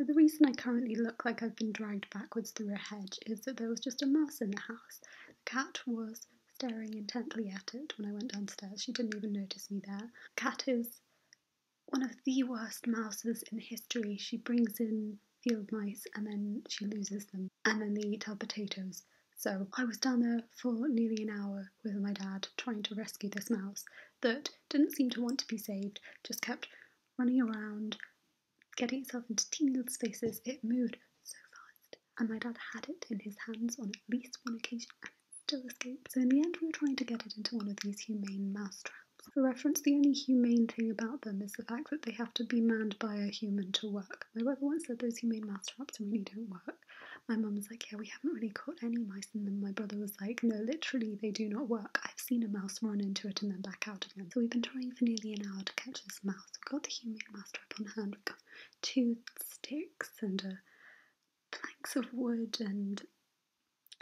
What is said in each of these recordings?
So the reason I currently look like I've been dragged backwards through a hedge is that there was just a mouse in the house. The cat was staring intently at it when I went downstairs. She didn't even notice me there. The cat is one of the worst mouses in history. She brings in field mice and then she loses them and then they eat our potatoes. So I was down there for nearly an hour with my dad trying to rescue this mouse that didn't seem to want to be saved, just kept running around, getting itself into teeny little spaces. It moved so fast, and my dad had it in his hands on at least one occasion and it still escaped. So in the end we were trying to get it into one of these humane mouse traps. For reference, the only humane thing about them is the fact that they have to be manned by a human to work. My brother once said those humane mouse traps really don't work. My mum was like, yeah, we haven't really caught any mice in them. My brother was like, no, literally they do not work. I've seen a mouse run into it and then back out again. So we've been trying for nearly an hour to catch this mouse. We've got the humane mouse trap on hand. We've got 2 sticks and planks of wood and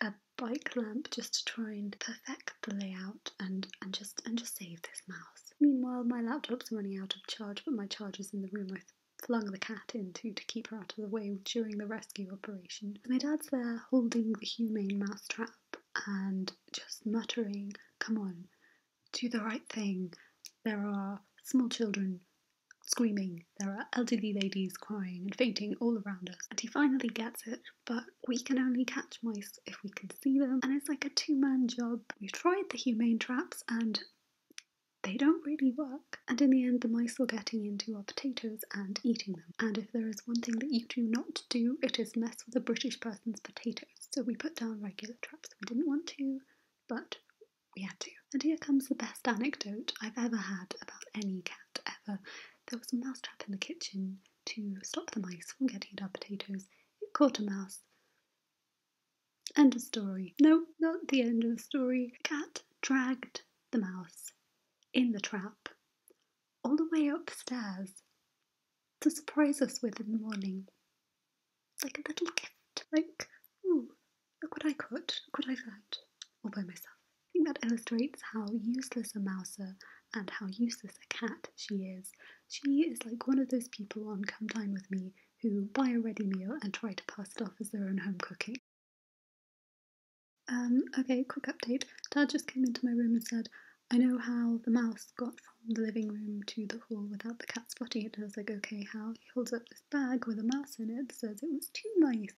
a bike lamp just to try and perfect the layout and just save this mouse. Meanwhile, my laptop's running out of charge, but my charger's in the room I flung the cat into to keep her out of the way during the rescue operation. My dad's there holding the humane mouse trap and just muttering, come on, do the right thing. There are small children screaming, there are elderly ladies crying and fainting all around us. And he finally gets it, but we can only catch mice if we can see them, and it's like a 2-man job. We've tried the humane traps and they don't really work. And in the end, the mice were getting into our potatoes and eating them. And if there is one thing that you do not do, it is mess with a British person's potatoes. So we put down regular traps. We didn't want to, but we had to. And here comes the best anecdote I've ever had about any cat ever. There was a mousetrap in the kitchen to stop the mice from getting at our potatoes. It caught a mouse. End of story. No, not the end of the story. The cat dragged the mouse in the trap all the way upstairs to surprise us with in the morning. Like a little gift. Like, ooh, look what I caught. Look what I found. All by myself. I think that illustrates how useless a mouser and how useless a cat she is. She is like one of those people on Come Dine With Me who buy a ready meal and try to pass it off as their own home cooking. Okay, quick update. Dad just came into my room and said, I know how the mouse got from the living room to the hall without the cat spotting it. And I was like, okay, how? He holds up this bag with a mouse in it, says it was 2 mice.